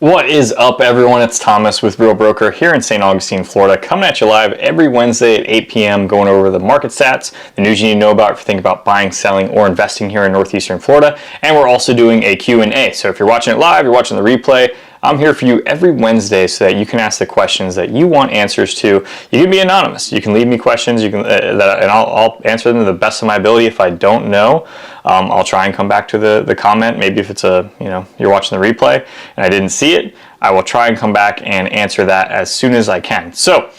What is up, everyone? It's Thomas with Real Broker here in St. Augustine, Florida, coming at you live every Wednesday at 8 p.m. going over the market stats, the news you need to know about if you think about buying, selling, or investing here in Northeastern Florida. And we're also doing a Q&A. So if you're watching it live, you're watching the replay, I'm here for you every Wednesday so that you can ask the questions that you want answers to. You can be anonymous. You can leave me questions, and I'll answer them to the best of my ability. If I don't know, I'll try and come back to the comment. Maybe if it's you're watching the replay and I didn't see it, I will try and come back and answer that as soon as I can. So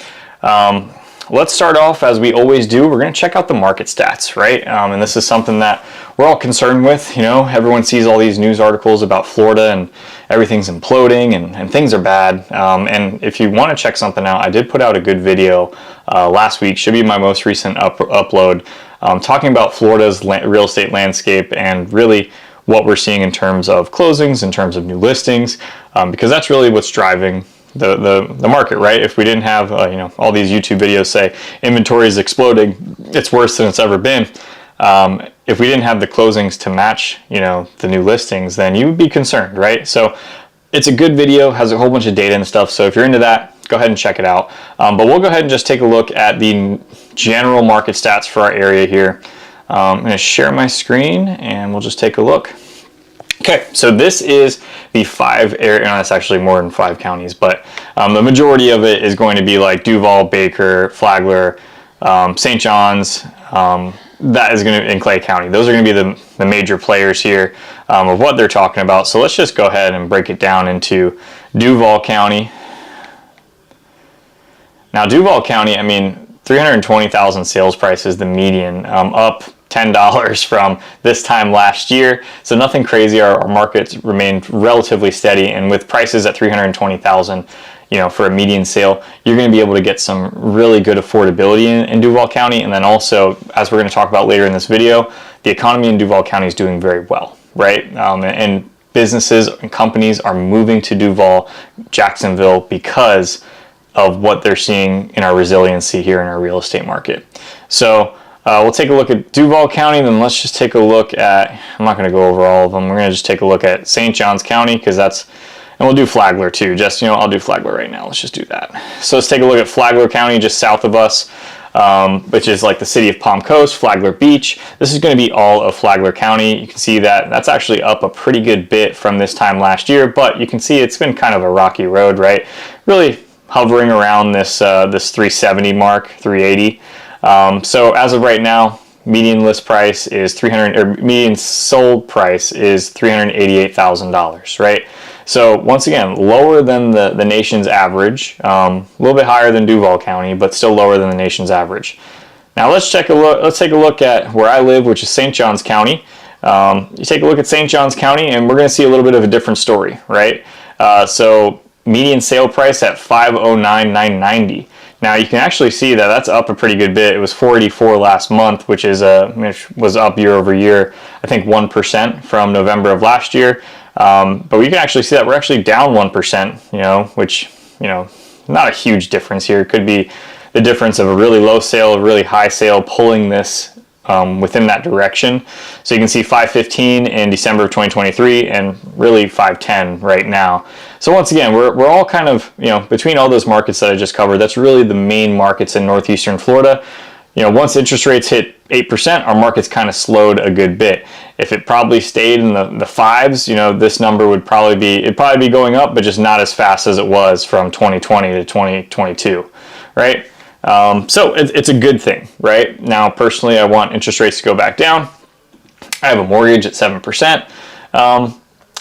let's start off as we always do. We're going to check out the market stats, right? And this is something that we're all concerned with. You know, everyone sees all these news articles about Florida and everything's imploding and things are bad. And if you want to check something out, I did put out a good video last week, should be my most recent upload, talking about Florida's real estate landscape and really what we're seeing in terms of closings, in terms of new listings, because that's really what's driving the market, right? If we didn't have all these YouTube videos say inventory is exploding, it's worse than it's ever been. If we didn't have the closings to match the new listings, then you would be concerned, right? So it's a good video, has a whole bunch of data and stuff, so if you're into that, go ahead and check it out. But we'll go ahead and just take a look at the general market stats for our area here. I'm going to share my screen and we'll just take a look. Okay, so this is the 5 area, no, that's actually more than 5 counties, but the majority of it is going to be like Duval, Baker, Flagler, St. John's, that is going to in Clay County. Those are going to be the major players here of what they're talking about. So let's just go ahead and break it down into Duval County. Now Duval County, I mean, 320,000 sales price is the median, up $10 from this time last year. So nothing crazy. Our markets remained relatively steady, and with prices at 320,000, for a median sale, you're going to be able to get some really good affordability in Duval County. And then also, as we're going to talk about later in this video, the economy in Duval County is doing very well, right? And businesses and companies are moving to Duval, Jacksonville because of what they're seeing in our resiliency here in our real estate market. So we'll take a look at Duval County, then let's just take a look at, I'm not going to go over all of them, we're going to just take a look at St. John's County, because that's, and we'll do Flagler too, just, I'll do Flagler right now, let's just do that. So let's take a look at Flagler County, just south of us, which is like the city of Palm Coast, Flagler Beach. This is going to be all of Flagler County. You can see that that's actually up a pretty good bit from this time last year, but you can see it's been kind of a rocky road, right? Really hovering around this 370 mark, 380. So as of right now, median list price is median sold price is $388,000, right? So once again, lower than the nation's average, a little bit higher than Duval County, but still lower than the nation's average. Now let's take a look at where I live, which is St. John's County. You take a look at St. John's County, and we're going to see a little bit of a different story, right? So median sale price at $509,990. Now you can actually see that that's up a pretty good bit. It was $484 last month, which was up year over year, I think 1% from November of last year. But we can actually see that we're actually down 1%, which, not a huge difference here. It could be the difference of a really low sale, a really high sale pulling this within that direction. So you can see 515 in December of 2023 and really 510 right now. So once again, we're all kind of, between all those markets that I just covered, that's really the main markets in Northeastern Florida. Once interest rates hit 8%, our market's kind of slowed a good bit. If it probably stayed in the 5s, this number would probably be going up, but just not as fast as it was from 2020 to 2022, right? So it's a good thing, right? Now, personally, I want interest rates to go back down. I have a mortgage at 7%,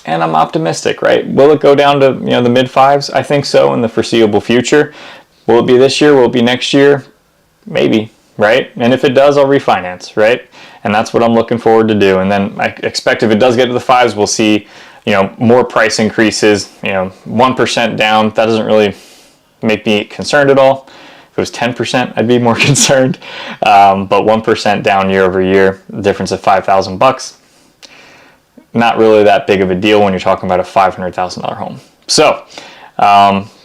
and I'm optimistic, right? Will it go down to the mid 5s? I think so in the foreseeable future. Will it be this year? Will it be next year? Maybe, right? And if it does, I'll refinance, right? And that's what I'm looking forward to do. And then I expect if it does get to the 5s, we'll see more price increases. 1% down, that doesn't really make me concerned at all. If it was 10%, I'd be more concerned. But 1% down year over year, the difference of $5,000, not really that big of a deal when you're talking about a $500,000 home. So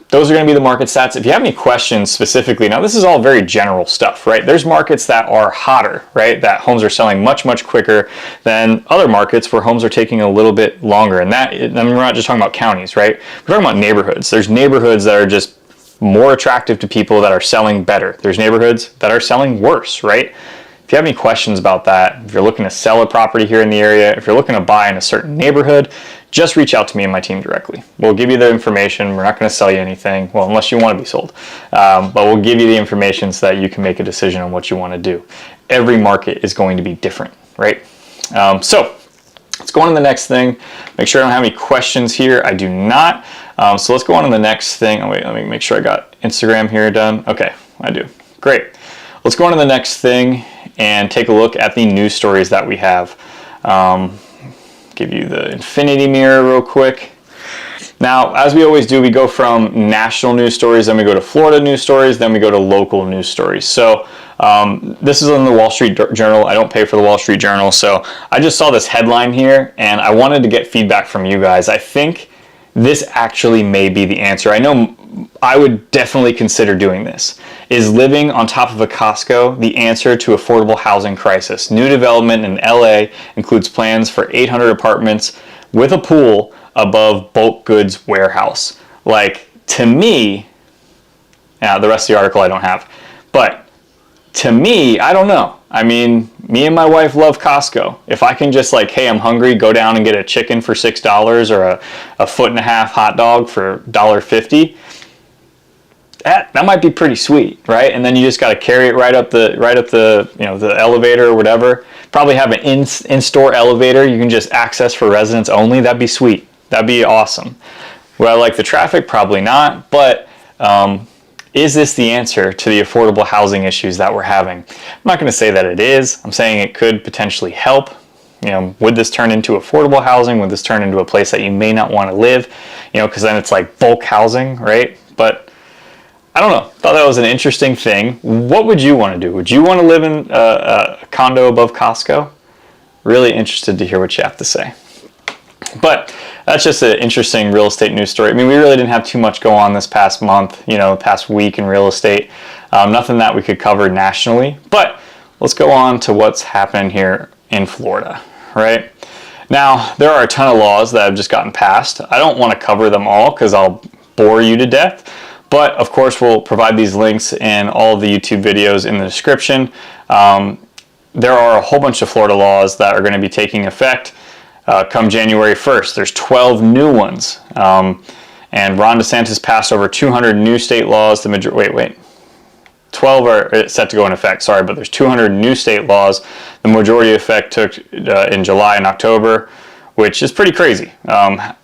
those are going to be the market stats. If you have any questions specifically, now this is all very general stuff, right? There's markets that are hotter, right? That homes are selling much, much quicker than other markets where homes are taking a little bit longer. And that, I mean, we're not just talking about counties, right? We're talking about neighborhoods. There's neighborhoods that are just more attractive to people that are selling better. There's neighborhoods that are selling worse, right? If you have any questions about that, if you're looking to sell a property here in the area, if you're looking to buy in a certain neighborhood, just reach out to me and my team directly. We'll give you the information. We're not going to sell you anything, well, unless you want to be sold. But we'll give you the information so that you can make a decision on what you want to do. Every market is going to be different, right? So let's go on to the next thing. Make sure I don't have any questions here. I do not. So let's go on to the next thing. Oh, wait, let me make sure I got Instagram here done. Okay, I do. Great. Let's go on to the next thing and take a look at the news stories that we have. Give you the infinity mirror real quick. Now, as we always do, we go from national news stories, then we go to Florida news stories, then we go to local news stories. So this is on the Wall Street Journal. I don't pay for the Wall Street Journal, so I just saw this headline here, and I wanted to get feedback from you guys. I think this actually may be the answer. I know I would definitely consider doing this. Is living on top of a Costco the answer to affordable housing crisis? New development in LA includes plans for 800 apartments with a pool above bulk goods warehouse. Like, to me, the rest of the article I don't have, but to me, I don't know. I mean, me and my wife love Costco. If I can just like, hey, I'm hungry, go down and get a chicken for $6 or a 1.5 foot hot dog for $1.50, that might be pretty sweet, right? And then you just got to carry it right up the the elevator or whatever. Probably have an in-store elevator you can just access for residents only. That'd be sweet. That'd be awesome. Would I like the traffic? Probably not. But is this the answer to the affordable housing issues that we're having? I'm not going to say that it is. I'm saying it could potentially help. Would this turn into affordable housing? Would this turn into a place that you may not want to live? Because then it's like bulk housing, right? But I don't know. Thought that was an interesting thing. What would you want to do? Would you want to live in a condo above Costco? Really interested to hear what you have to say. But that's just an interesting real estate news story. I mean, we really didn't have too much go on this past month, past week in real estate. Nothing that we could cover nationally. But let's go on to what's happening here in Florida, right? Now, there are a ton of laws that have just gotten passed. I don't want to cover them all because I'll bore you to death. But of course, we'll provide these links in all of the YouTube videos in the description. There are a whole bunch of Florida laws that are going to be taking effect come January 1st. There's 12 new ones. And Ron DeSantis passed over 200 new state laws. 12 are set to go in effect, sorry, but there's 200 new state laws. The majority of effect took in July and October, which is pretty crazy. How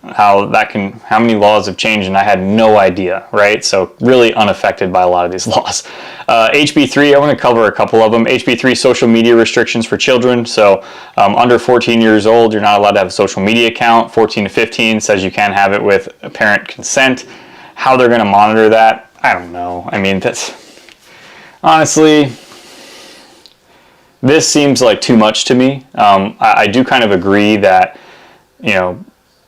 many laws have changed, and I had no idea, right? So really unaffected by a lot of these laws. HB3, I want to cover a couple of them. HB3, social media restrictions for children. So under 14 years old, you're not allowed to have a social media account. 14 to 15 says you can have it with parent consent. How they're going to monitor that, I don't know. I mean, honestly, this seems like too much to me. I do kind of agree that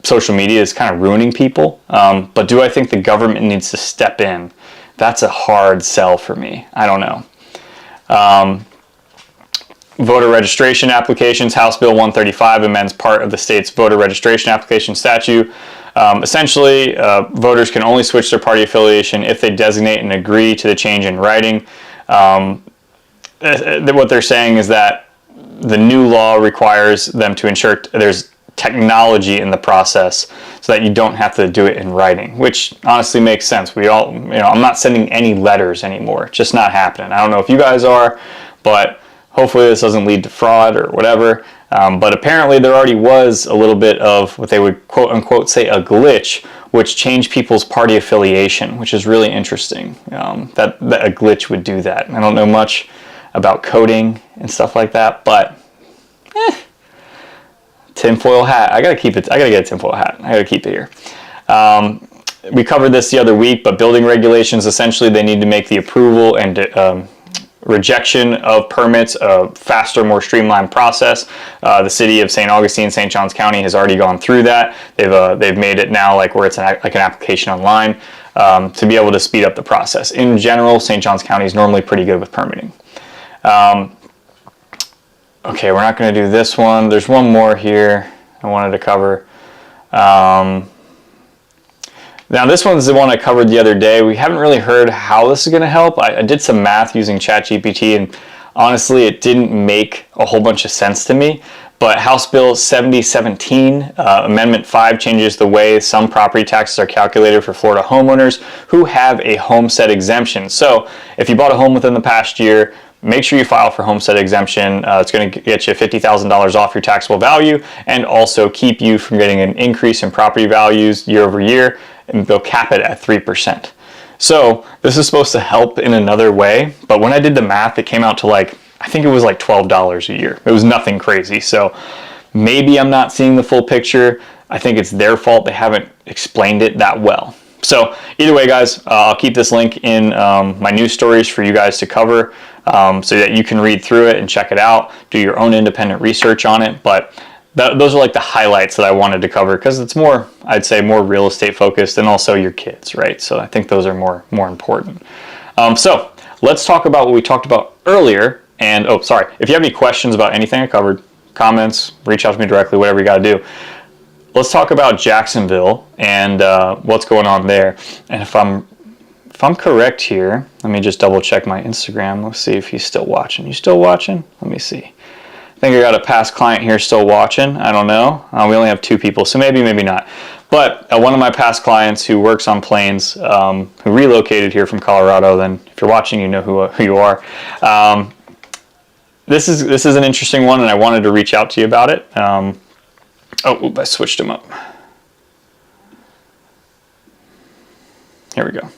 social media is kind of ruining people. But do I think the government needs to step in? That's a hard sell for me. I don't know. Voter registration applications. House Bill 135 amends part of the state's voter registration application statute. Essentially, voters can only switch their party affiliation if they designate and agree to the change in writing. What they're saying is that the new law requires them to ensure there's technology in the process so that you don't have to do it in writing, which honestly makes sense. I'm not sending any letters anymore. It's just not happening. I don't know if you guys are, but hopefully this doesn't lead to fraud or whatever. But apparently there already was a little bit of what they would quote unquote say a glitch, which changed people's party affiliation, which is really interesting. That a glitch would do that. I don't know much about coding and stuff like that, but tinfoil hat. I gotta keep it. I gotta get a tinfoil hat. I gotta keep it here. We covered this the other week, but building regulations, essentially they need to make the approval and rejection of permits, a faster, more streamlined process. The city of St. Augustine, St. Johns County has already gone through that. They've made it now like where it's like an application online to be able to speed up the process. In general, St. Johns County is normally pretty good with permitting. Okay, we're not going to do this one. There's one more here I wanted to cover. Now this one's the one I covered the other day. We haven't really heard how this is going to help. I did some math using ChatGPT, and honestly it didn't make a whole bunch of sense to me. But House Bill 7017, Amendment 5, changes the way some property taxes are calculated for Florida homeowners who have a homestead exemption. So if you bought a home within the past year, make sure you file for homestead exemption. It's going to get you $50,000 off your taxable value and also keep you from getting an increase in property values year over year, and they'll cap it at 3%. So this is supposed to help in another way, but when I did the math, it came out to like, I think it was like $12 a year. It was nothing crazy. So maybe I'm not seeing the full picture. I think it's their fault. They haven't explained it that well. So either way, guys, I'll keep this link in my news stories for you guys to cover so that you can read through it and check it out, do your own independent research on it. But those are like the highlights that I wanted to cover because it's more, I'd say, more real estate focused and also your kids, right? So I think those are more important. So let's talk about what we talked about earlier. And, oh, sorry, if you have any questions about anything I covered, comments, reach out to me directly, whatever you got to do. Let's talk about Jacksonville and what's going on there. And if I'm correct here, let me just double check my Instagram. Let's see if he's still watching. You still watching? Let me see. I think I got a past client here still watching. I don't know. We only have 2 people, so maybe not. But one of my past clients who works on planes, who relocated here from Colorado, then if you're watching, you know who you are. This is an interesting one, and I wanted to reach out to you about it. I switched them up. Here we go.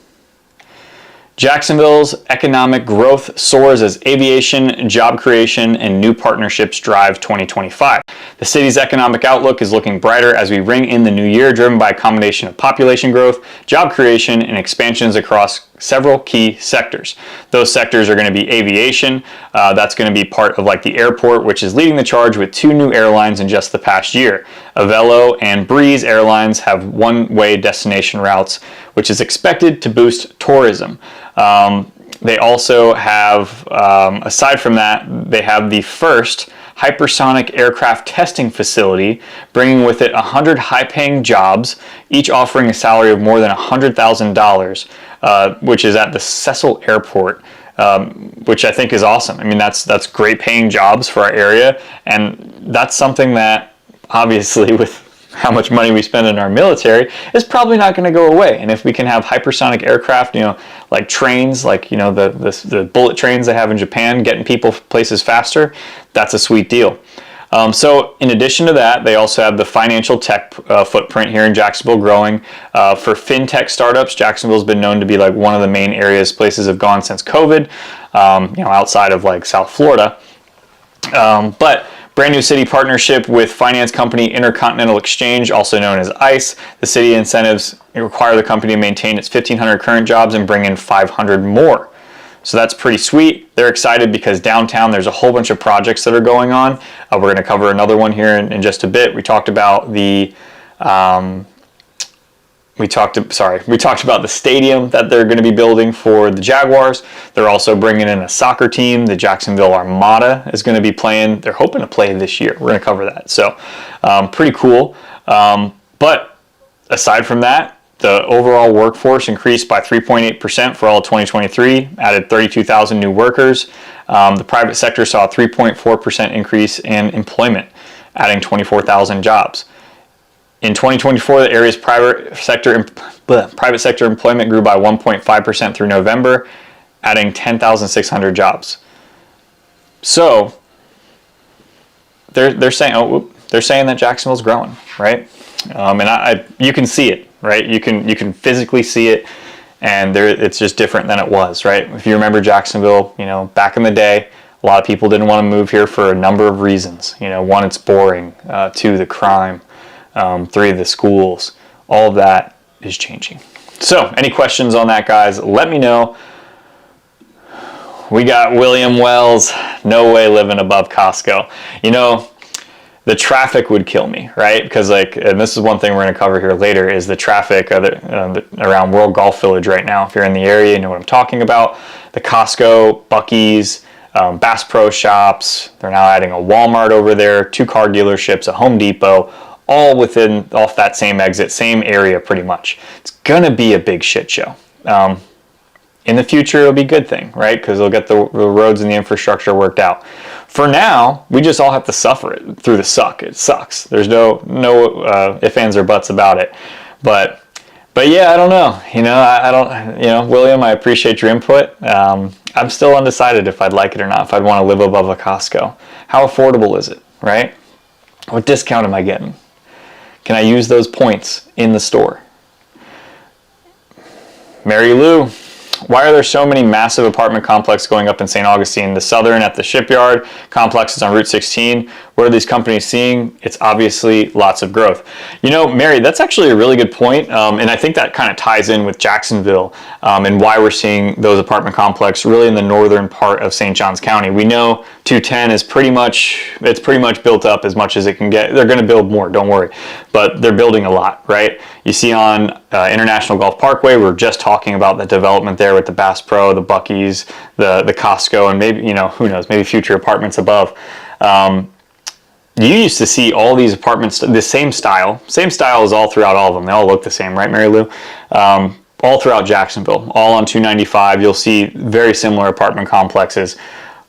Jacksonville's economic growth soars as aviation, job creation, and new partnerships drive 2025. The city's economic outlook is looking brighter as we ring in the new year, driven by a combination of population growth, job creation, and expansions across several key sectors. Those sectors are going to be aviation. That's going to be part of like the airport, which is leading the charge with 2 new airlines in just the past year. Avelo and Breeze Airlines have one-way destination routes, which is expected to boost tourism. They also have, aside from that, they have the first hypersonic aircraft testing facility, bringing with it 100 high-paying jobs, each offering a salary of more than $100,000, which is at the Cecil Airport, which I think is awesome. I mean, that's great paying jobs for our area, and that's something that obviously with how much money we spend in our military is probably not going to go away. And if we can have hypersonic aircraft, like trains, like, the bullet trains they have in Japan, getting people places faster, that's a sweet deal. So in addition to that, they also have the financial tech footprint here in Jacksonville growing. For fintech startups, Jacksonville's been known to be like one of the main areas places have gone since COVID, outside of like South Florida. But brand new city partnership with finance company Intercontinental Exchange, also known as ICE. The city incentives require the company to maintain its 1,500 current jobs and bring in 500 more. So that's pretty sweet. They're excited because downtown there's a whole bunch of projects that are going on. We're going to cover another one here in just a bit. We talked about the we talked about the stadium that they're going to be building for the Jaguars. They're also bringing in a soccer team. The Jacksonville Armada is going to be playing. They're hoping to play this year. We're going to cover that. So pretty cool. But aside from that, the overall workforce increased by 3.8% for all of 2023, added 32,000 new workers. The private sector saw a 3.4% increase in employment, adding 24,000 jobs. In 2024, the area's private sector employment grew by 1.5% through November, adding 10,600 jobs. So they're saying that Jacksonville's growing, right? And you can see it, right? You can physically see it, and it's just different than it was, right? If you remember Jacksonville, back in the day, a lot of people didn't want to move here for a number of reasons. 1, it's boring. 2, the crime. 3, the schools. All of that is changing. So any questions on that, guys, let me know. we got William Wells. No way living above Costco. You know, the traffic would kill me, right? Because like, and this is one thing we're going to cover here later, is the traffic around World Golf Village right now. If you're in the area, you know what I'm talking about. The Costco, Buc-ee's, Bass Pro Shops. They're now adding a Walmart over there, 2 car dealerships, a Home Depot, all within off that same exit, same area pretty much. It's going to be a big shit show. In the future, it'll be a good thing, right? Because they'll get the roads and the infrastructure worked out. For now, we just all have to suffer it through the suck. It sucks. There's no ifs, ands, or buts about it. But yeah, I don't know. You know, I don't. You know, William, I appreciate your input. I'm still undecided if I'd like it or not. If I'd want to live above a Costco. How affordable is it, right? What discount am I getting? Can I use those points in the store? Mary Lou. Why are there so many massive apartment complexes going up in St. Augustine? The Southern at the Shipyard, complexes on Route 16. What are these companies seeing? It's obviously lots of growth. You know, Mary, that's actually a really good point. And I think that kind of ties in with Jacksonville and why we're seeing those apartment complexes really in the northern part of St. Johns County. We know 210 is pretty much built up as much as it can get. They're going to build more, don't worry. But they're building a lot, right? You see on International Golf Parkway, we're just talking about the development there with the Bass Pro, the Buc-ee's, the Costco, and maybe, you know, who knows, maybe future apartments above. You used to see all these apartments, the same style is all throughout all of them. They all look the same, right, Mary Lou? All throughout Jacksonville, all on 295. You'll see very similar apartment complexes.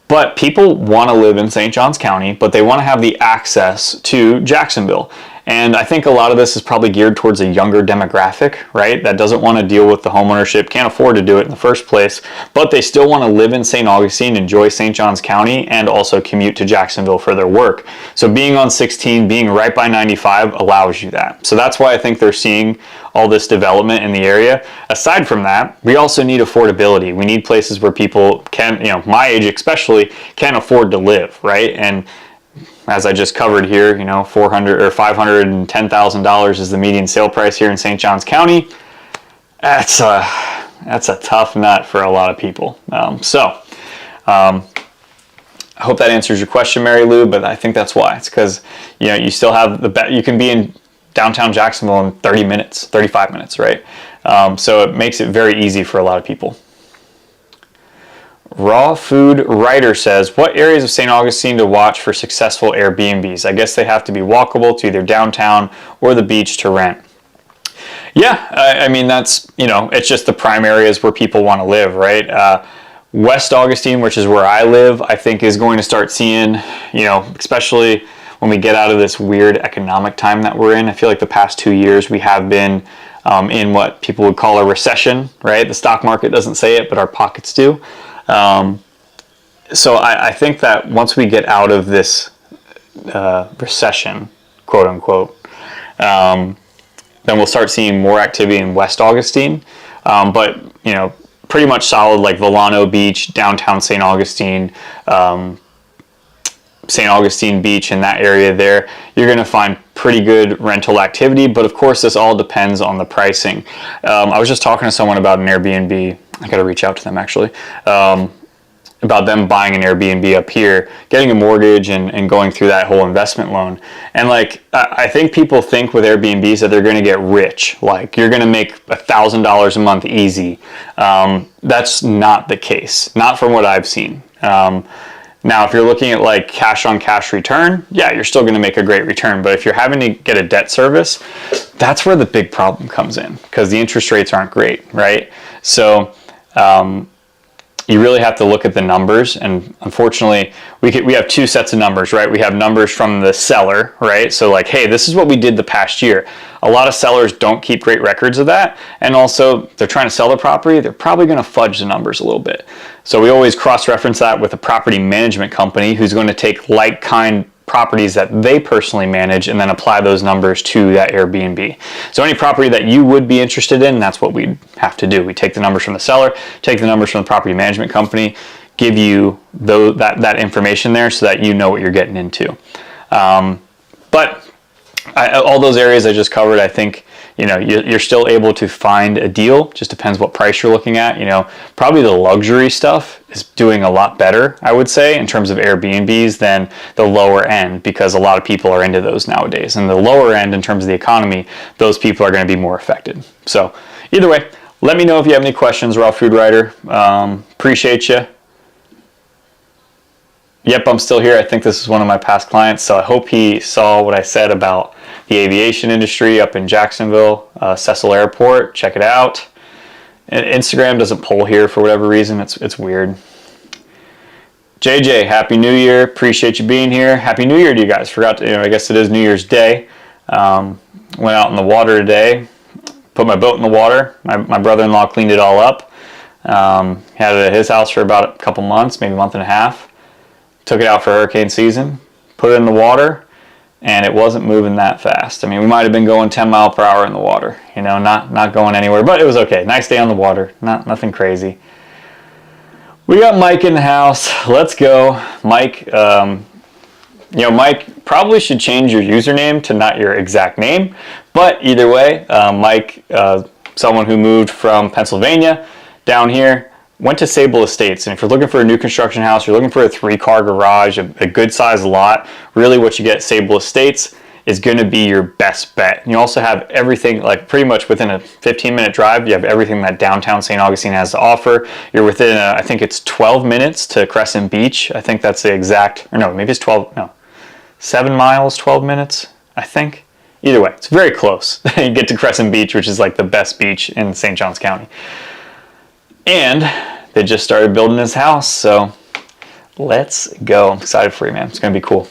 But people want to live in St. Johns County, but they want to have the access to Jacksonville. And I think a lot of this is probably geared towards a younger demographic, right? That doesn't want to deal with the homeownership, can't afford to do it in the first place, but they still want to live in St. Augustine, enjoy St. Johns County, and also commute to Jacksonville for their work. So being on 16, being right by 95 allows you that. So that's why I think they're seeing all this development in the area. Aside from that, we also need affordability. We need places where people can, you know, my age especially, can afford to live, right? And as I just covered here, you know, $400,000 or $510,000 is the median sale price here in St. Johns County. That's a tough nut for a lot of people. I hope that answers your question, Mary Lou. But I think that's why. It's because, you know, you still have you can be in downtown Jacksonville in 30 minutes, 35 minutes, right? So it makes it very easy for a lot of people. Raw Food Writer says, what areas of St. Augustine to watch for successful Airbnbs? I guess they have to be walkable to either downtown or the beach to rent. Yeah, I mean, that's, you know, it's just the prime areas where people want to live, right? West Augustine, which is where I live, I think is going to start seeing, you know, especially when we get out of this weird economic time that we're in. I feel like the past 2 years we have been in what people would call a recession, right? The stock market doesn't say it, but our pockets do. So I think that once we get out of this recession, quote unquote, then we'll start seeing more activity in West Augustine. But, you know, pretty much solid like Volano Beach, downtown St. Augustine, St. Augustine Beach in that area there, you're going to find pretty good rental activity. But of course, this all depends on the pricing. I was just talking to someone about an Airbnb. I got to reach out to them actually, about them buying an Airbnb up here, getting a mortgage and going through that whole investment loan. And like, I think people think with Airbnbs that they're going to get rich. Like you're going to make $1,000 a month easy. That's not the case, not from what I've seen. Now, if you're looking at like cash on cash return, yeah, you're still going to make a great return. But if you're having to get a debt service, that's where the big problem comes in because the interest rates aren't great, right? So you really have to look at the numbers. And unfortunately, we have two sets of numbers, right? We have numbers from the seller, right? So like, hey, this is what we did the past year. A lot of sellers don't keep great records of that. And also, they're trying to sell the property. They're probably going to fudge the numbers a little bit. So we always cross-reference that with a property management company who's going to take like-kind properties that they personally manage and then apply those numbers to that Airbnb. So any property that you would be interested in, that's what we'd have to do. We take the numbers from the seller, take the numbers from the property management company, give you that information there so that you know what you're getting into. But all those areas I just covered, I think, you're still able to find a deal. Just depends what price you're looking at. Probably the luxury stuff is doing a lot better, I would say, in terms of Airbnbs than the lower end, because a lot of people are into those nowadays. And the lower end, in terms of the economy, those people are going to be more affected. So either way, let me know if you have any questions, Raw Food Writer. Appreciate you. Yep, I'm still here. I think this is one of my past clients, so I hope he saw what I said about the aviation industry up in Jacksonville, Cecil Airport. Check it out. And Instagram doesn't poll here for whatever reason. It's weird. JJ, Happy New Year. Appreciate you being here. Happy New Year to you guys. Forgot to, I guess it is New Year's Day. Went out in the water today. Put my boat in the water. My brother-in-law cleaned it all up. Had it at his house for about a couple months, maybe a month and a half. Took it out for hurricane season, put it in the water, and it wasn't moving that fast. I mean, we might have been going 10 miles per hour in the water, not going anywhere, but it was okay. Nice day on the water, nothing crazy. We got Mike in the house. Let's go. Mike, Mike probably should change your username to not your exact name, but either way, Mike, someone who moved from Pennsylvania down here, went to Sable Estates. And if you're looking for a new construction house, you're looking for a 3-car garage, a good sized lot, really what you get at Sable Estates is going to be your best bet. And you also have everything, like pretty much within a 15-minute drive, you have everything that downtown St. Augustine has to offer. You're within, I think it's 12 minutes to Crescent Beach. I think that's the exact, or no, maybe it's 7 miles, 12 minutes, I think. Either way, it's very close. You get to Crescent Beach, which is like the best beach in St. Johns County. And they just started building this house, so let's go. I'm excited for you, man. It's going to be cool.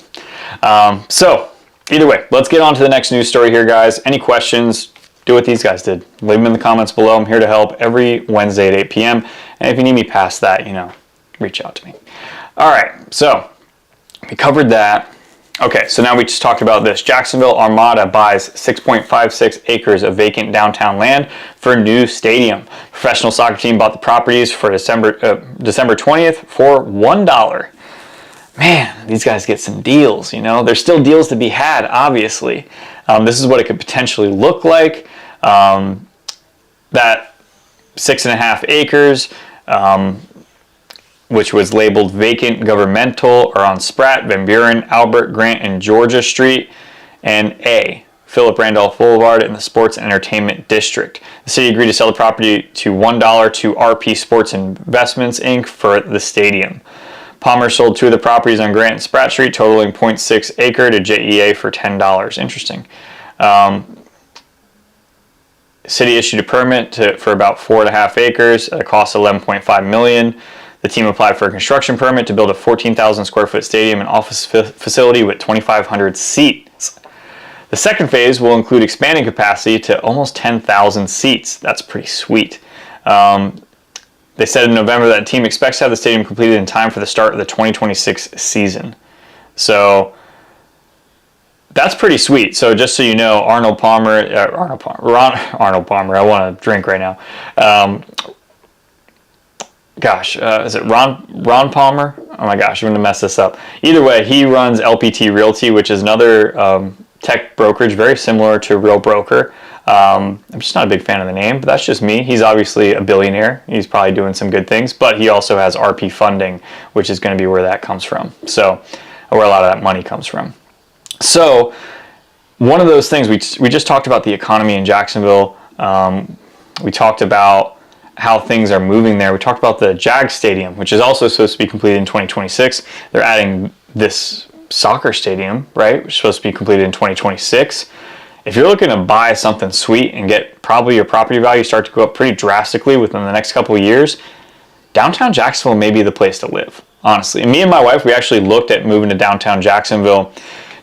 So either way, let's get on to the next news story here, guys. Any questions, do what these guys did. Leave them in the comments below. I'm here to help every Wednesday at 8 p.m. And if you need me past that, reach out to me. All right, so we covered that. Okay, so now we just talked about this. Jacksonville Armada buys 6.56 acres of vacant downtown land for a new stadium. Professional soccer team bought the properties for December 20th for $1. Man, these guys get some deals, There's still deals to be had, obviously. This is what it could potentially look like. That 6.5 acres, which was labeled vacant governmental, are on Spratt, Van Buren, Albert, Grant, and Georgia Street, and A, Philip Randolph Boulevard in the Sports and Entertainment District. The city agreed to sell the property to $1 to RP Sports Investments, Inc. for the stadium. Palmer sold 2 of the properties on Grant and Spratt Street, totaling 0.6 acre to JEA for $10. Interesting. City issued a permit for about 4.5 acres at a cost of $11.5 million. The team applied for a construction permit to build a 14,000 square foot stadium and office facility with 2,500 seats. The second phase will include expanding capacity to almost 10,000 seats. That's pretty sweet. They said in November that the team expects to have the stadium completed in time for the start of the 2026 season. So that's pretty sweet. So just so you know, Arnold Palmer, I want to drink right now. Is it Ron Palmer? Oh my gosh, I'm going to mess this up. Either way, he runs LPT Realty, which is another tech brokerage very similar to Real Broker. I'm just not a big fan of the name, but that's just me. He's obviously a billionaire. He's probably doing some good things, but he also has RP Funding, which is going to be where that comes from. So, where a lot of that money comes from. So, one of those things, we just talked about the economy in Jacksonville. We talked about how things are moving there. We talked about the Jag Stadium, which is also supposed to be completed in 2026. They're adding this soccer stadium, right, which is supposed to be completed in 2026. If you're looking to buy something sweet and get probably your property value start to go up pretty drastically within the next couple of years, downtown Jacksonville may be the place to live, honestly. And me and my wife, we actually looked at moving to downtown Jacksonville.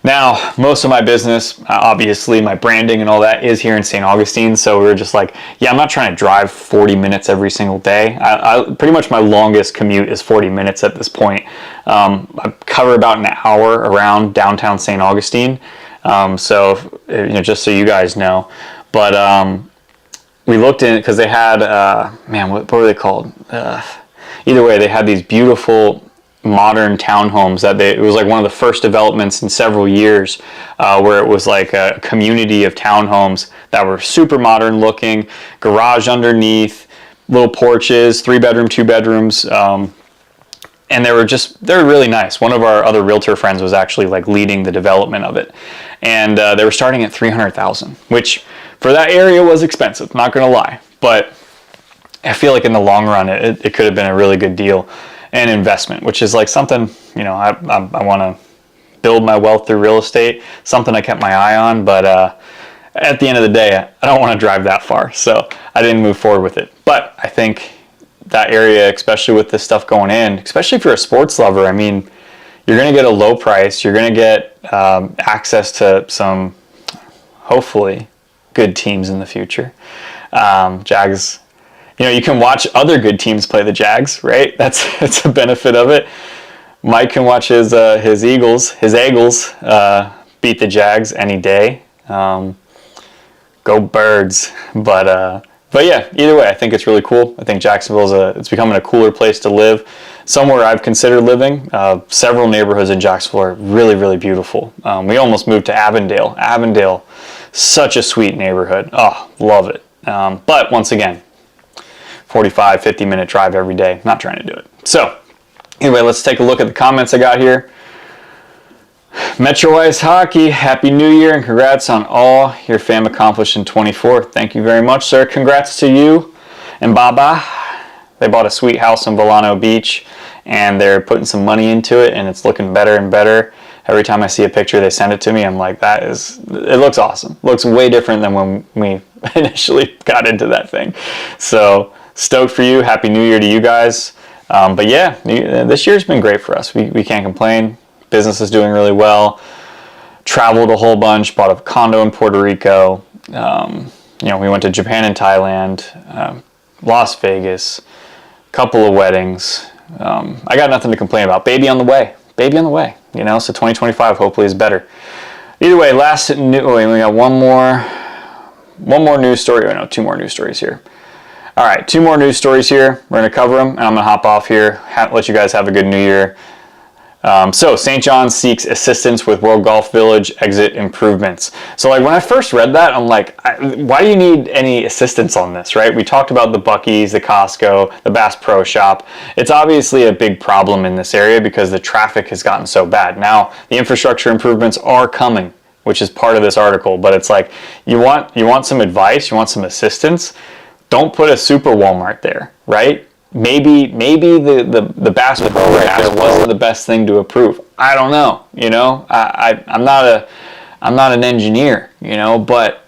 Now, most of my business, obviously my branding and all that, is here in St. Augustine, so we were just like, yeah, I'm not trying to drive 40 minutes every single day. I pretty much my longest commute is 40 minutes at this point. I cover about an hour around downtown St. Augustine. So, just so you guys know, but, we looked in, because they had, what were they called? Either way, they had these beautiful modern townhomes that it was like one of the first developments in several years where it was like a community of townhomes that were super modern looking, garage underneath, little porches, 3-bedroom, 2 bedrooms, and they were really nice. One of our other realtor friends was actually like leading the development of it, and they were starting at $300,000, which for that area was expensive, not gonna lie, but I feel like in the long run it could have been a really good deal and investment, which is like something, you know, I want to build my wealth through real estate, something I kept my eye on, but at the end of the day, I don't want to drive that far, so I didn't move forward with it. But I think that area, especially with this stuff going in, especially if you're a sports lover, I mean, you're going to get a low price, you're going to get access to some, hopefully, good teams in the future. Jags, you know, you can watch other good teams play the Jags, right? That's a benefit of it. Mike can watch his Eagles beat the Jags any day. Go Birds! But yeah, either way, I think it's really cool. I think Jacksonville it's becoming a cooler place to live. Somewhere I've considered living. Several neighborhoods in Jacksonville are really, really beautiful. We almost moved to Avondale. Avondale, such a sweet neighborhood. Oh, love it. But once again, 45, 50-minute drive every day. Not trying to do it. So anyway, let's take a look at the comments I got here. Metro Ice Hockey, Happy New Year and congrats on all your fam accomplished in 24. Thank you very much, sir. Congrats to you and Baba. They bought a sweet house in Volano Beach and they're putting some money into it and it's looking better and better. Every time I see a picture, they send it to me. I'm like, it looks awesome. Looks way different than when we initially got into that thing. So stoked for you. Happy New Year to you guys. But yeah, this year's been great for us. We can't complain. Business is doing really well. Traveled a whole bunch. Bought a condo in Puerto Rico. You know, we went to Japan and Thailand, Las Vegas, couple of weddings. I got nothing to complain about. Baby on the way. Baby on the way. You know, so 2025 hopefully is better. Either way, we got one more news story. Oh no, 2 more news stories here. All right, 2 more news stories here. We're going to cover them, and I'm going to hop off here, let you guys have a good New Year. So, St. John's seeks assistance with World Golf Village exit improvements. So, like, when I first read that, I'm like, why do you need any assistance on this, right? We talked about the Buc-ee's, the Costco, the Bass Pro Shop. It's obviously a big problem in this area because the traffic has gotten so bad. Now, the infrastructure improvements are coming, which is part of this article, but it's like, you want some advice, you want some assistance. Don't put a super Walmart there, right? Maybe the Bass Pro wasn't the best thing to approve. I don't know, you know. I'm not an engineer, you know, but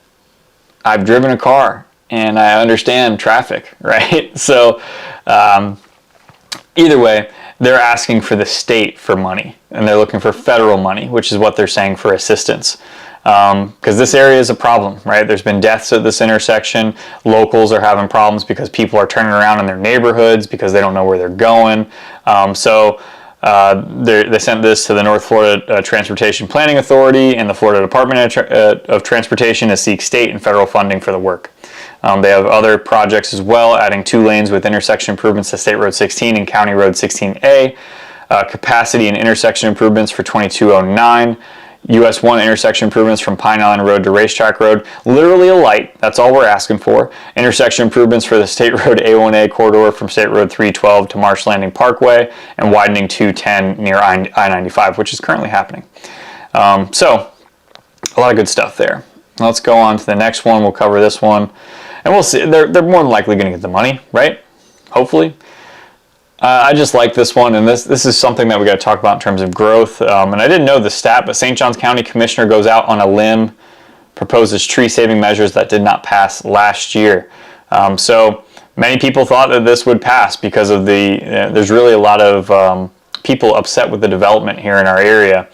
I've driven a car and I understand traffic, right? So either way, they're asking for the state for money and they're looking for federal money, which is what they're saying for assistance. Because this area is a problem, right? There's been deaths at this intersection. Locals are having problems because people are turning around in their neighborhoods because they don't know where they're going. So they sent this to the North Florida Transportation Planning Authority and the Florida Department of Transportation to seek state and federal funding for the work. They have other projects as well, adding 2 lanes with intersection improvements to State Road 16 and County Road 16A, capacity and intersection improvements for 2209, US 1 intersection improvements from Pine Island Road to Racetrack Road. Literally a light, that's all we're asking for. Intersection improvements for the State Road A1A corridor from State Road 312 to Marsh Landing Parkway and widening 210 near I-95, which is currently happening. So, a lot of good stuff there. Let's go on to the next one. We'll cover this one. And we'll see. They're more than likely going to get the money, right? Hopefully. I just like this one, and this is something that we got to talk about in terms of growth. And I didn't know the stat, but St. Johns County Commissioner goes out on a limb, proposes tree-saving measures that did not pass last year. So many people thought that this would pass because of there's really a lot of people upset with the development here in our area.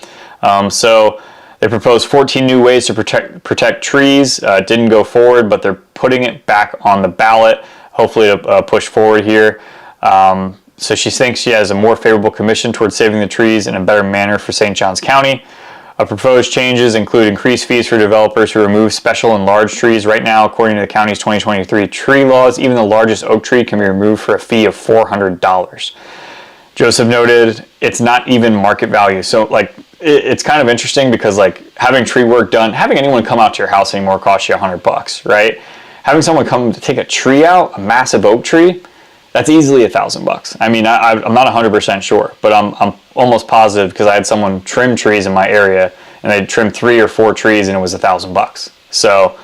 So they proposed 14 new ways to protect trees. Didn't go forward, but they're putting it back on the ballot, hopefully to push forward here. So she thinks she has a more favorable commission towards saving the trees in a better manner for St. Johns County. Proposed changes include increased fees for developers who remove special and large trees. Right now, according to the county's 2023 tree laws, even the largest oak tree can be removed for a fee of $400. Joseph noted it's not even market value. So like it's kind of interesting because like having tree work done, having anyone come out to your house anymore costs you $100, right? Having someone come to take a tree out, a massive oak tree, that's easily $1,000. I mean, I'm not 100% sure, but I'm almost positive because I had someone trim trees in my area and they trimmed 3 or 4 trees and it was $1,000. So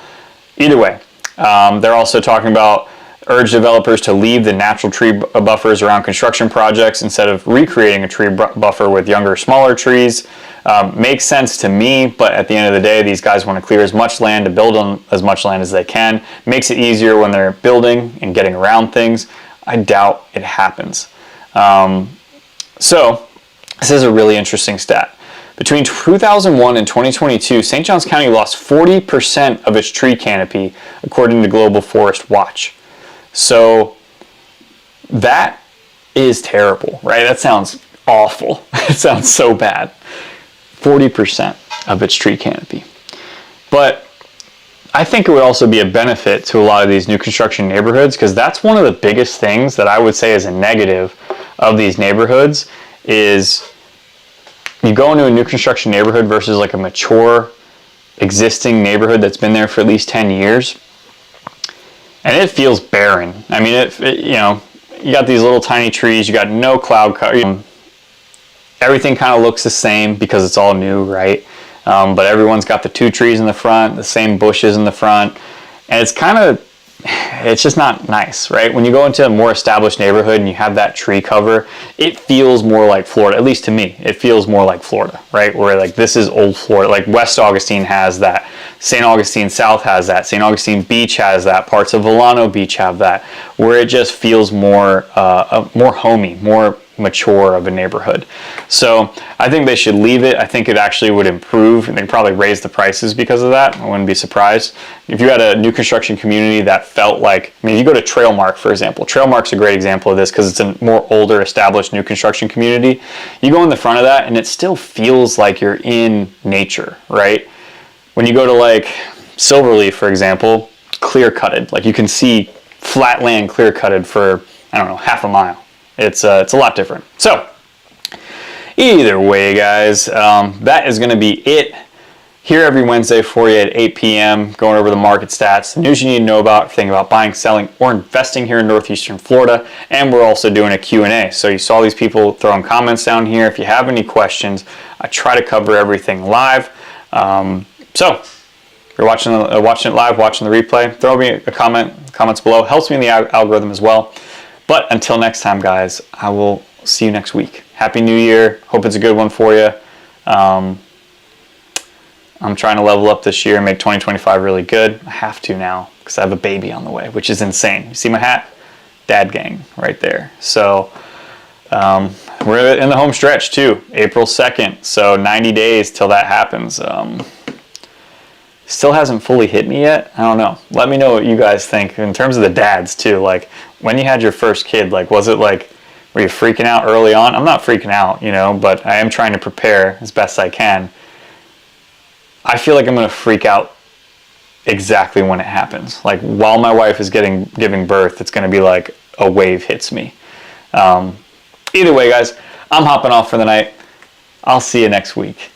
either way, they're also talking about urge developers to leave the natural tree buffers around construction projects instead of recreating a tree buffer with younger, smaller trees. Makes sense to me, but at the end of the day, these guys want to clear as much land to build on as much land as they can. Makes it easier when they're building and getting around things. I doubt it happens. So this is a really interesting stat. Between 2001 and 2022, St. Johns County lost 40% of its tree canopy, according to Global Forest Watch. So that is terrible, right? That sounds awful. It sounds so bad. 40% of its tree canopy. But I think it would also be a benefit to a lot of these new construction neighborhoods, because that's one of the biggest things that I would say is a negative of these neighborhoods is you go into a new construction neighborhood versus like a mature existing neighborhood that's been there for at least 10 years. And it feels barren. I mean, you know, you got these little tiny trees, you got no cloud cover. Everything kind of looks the same because it's all new, right? But everyone's got the 2 trees in the front, the same bushes in the front. And it's just not nice, right? When you go into a more established neighborhood and you have that tree cover, it feels more like Florida, at least to me. It feels more like Florida, right? Where like this is old Florida. Like West Augustine has that. St. Augustine South has that. St. Augustine Beach has that. Parts of Volano Beach have that. Where it just feels more homey, more mature of a neighborhood. So I think they should leave it. I think it actually would improve, and they'd probably raise the prices because of that. I wouldn't be surprised. If you had a new construction community that felt like, I mean, you go to Trailmark, for example. Trailmark's a great example of this because it's a more older, established new construction community. You go in the front of that and it still feels like you're in nature, right? When you go to like Silverleaf, for example, clear-cutted. Like you can see flat land clear-cutted for, I don't know, half a mile. It's a lot different. So either way, guys, that is going to be it here every Wednesday for you at 8 p.m. going over the market stats, the news you need to know about, thinking about buying, selling, or investing here in Northeastern Florida. And we're also doing a Q&A. So you saw these people throwing comments down here. If you have any questions, I try to cover everything live. So if you're watching it live, watching the replay, throw me a comments below. Helps me in the algorithm as well. But until next time, guys, I will see you next week. Happy New Year. Hope it's a good one for you. I'm trying to level up this year and make 2025 really good. I have to now because I have a baby on the way, which is insane. You see my hat? Dad gang right there. So we're in the home stretch too, April 2nd. So 90 days till that happens. Still hasn't fully hit me yet. I don't know. Let me know what you guys think in terms of the dads too. Like when you had your first kid, like was it like, were you freaking out early on? I'm not freaking out, you know, but I am trying to prepare as best I can. I feel like I'm going to freak out exactly when it happens. Like while my wife is giving birth, it's going to be like a wave hits me. Either way, guys, I'm hopping off for the night. I'll see you next week.